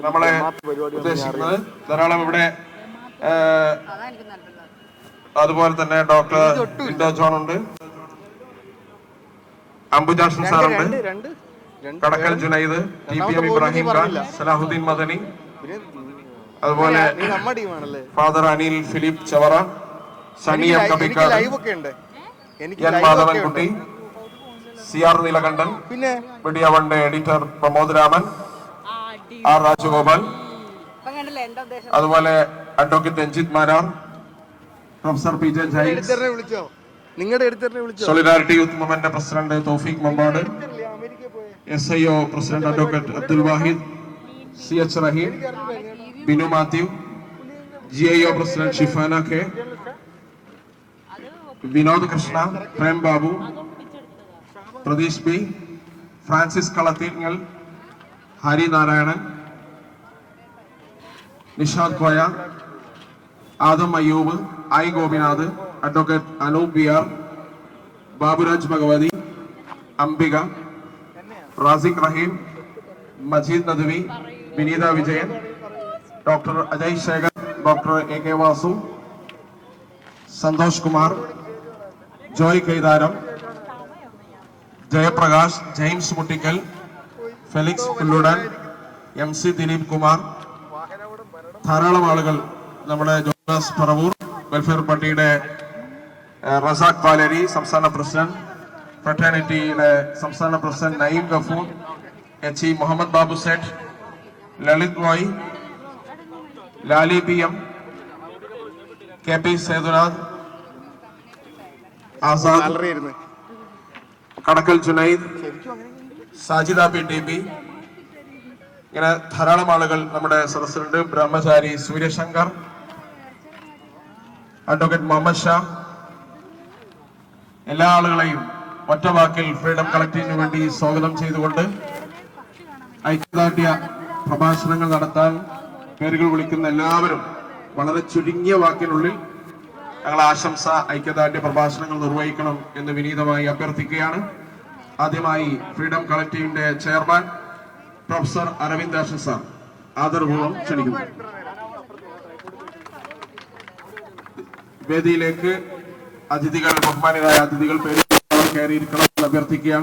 നമ്മളെ ഉദ്ദേശിക്കുന്നത്. ധാരാളം ഇവിടെ അതുപോലെ തന്നെ ഡോക്ടർ വിൻഡോ ജോൺ ഉണ്ട്, അംബുജാഷൻ സാറുണ്ട്, കടക്കൽ ജുനൈദ്, TPM ഇബ്രാഹിം ഖാൻ, സലാഹുദ്ദീൻ മദനി, അതുപോലെ father Anil Philip Chavara, Sunny M Kabikkad, N Madhavankutty, CR Neelakandan, media one day editor Pramod Raman, R Rajagopal, അതുപോലെ advocate Ranjith Marar, professor PJ Jains, solidarity youth movement president Thoufeeq Mambad, SIO president advocate Abdul Wahid, CH Raheem, Binu Mathew, GIO president Shifana K, Vinod Krishna, Prem Babu, Pratheesh B, Francis Kalathingal, Hari Narayanan, Nishad Koya, Adam Ayyub, I Gopinath, advocate Anoop BR, Baburaj Bhagavathi, Ambika, Raziq Raheem, Majeed Nadvi, Vineetha Vijayan, doctor Ajay Shekhar, doctor AK Vasu, Santhosh Kumar, Joy Kaitharam, Jayaprakash, James Muttikkal, Felix Pulludan, MC Dileep Kumar, ധാരാളം ആളുകൾ, നമ്മുടെ Jones Paravur welfare പാർട്ടിയുടെ റസാഖ് പാലേരി സംസ്ഥാന president, ഫ്രട്ടേണിറ്റിയുടെ സംസ്ഥാന president Naeem Gafoor, HE Muhammad Babu Sait, Lalit Roy, Lali PM, KP Sethunath, Azad, Kadakkal Junaid, Sajida PTP, ഇങ്ങനെ ധാരാളം ആളുകൾ നമ്മുടെ സദസ്സിലുണ്ട്. ബ്രഹ്മചാരി സൂര്യശങ്കർ, അഡ്വക്കേറ്റ് മുഹമ്മദ് ഷാ, എല്ലാ ആളുകളെയും ഒറ്റ വാക്കിൽ ഫ്രീഡം കളക്റ്റീവിന് വേണ്ടി സ്വാഗതം ചെയ്തുകൊണ്ട് ഐക്യദാർഢ്യ പ്രഭാഷണങ്ങൾ നടത്താൻ പേരുകൾ വിളിക്കുന്ന എല്ലാവരും വളരെ ചുരുങ്ങിയ വാക്കിനുള്ളിൽ ഞങ്ങൾ ആശംസ ഐക്യദാർഢ്യ പ്രഭാഷണങ്ങൾ നിർവഹിക്കണം എന്ന് വിനീതമായി അഭ്യർത്ഥിക്കുകയാണ്. ആദ്യമായി ഫ്രീഡം കളക്റ്റീവിന്റെ ചെയർമാൻ പ്രൊഫസർ അരവിന്ദാഷൻ സാർ ആദരപൂർവ്വം ക്ഷണിക്കുന്നു. വേദിയിലേക്ക് അതിഥികൾ, ബഹുമാനരായ അതിഥികൾ പേര് കയറിയിരിക്കണം എന്ന് അഭ്യർത്ഥിക്കുകയാണ്.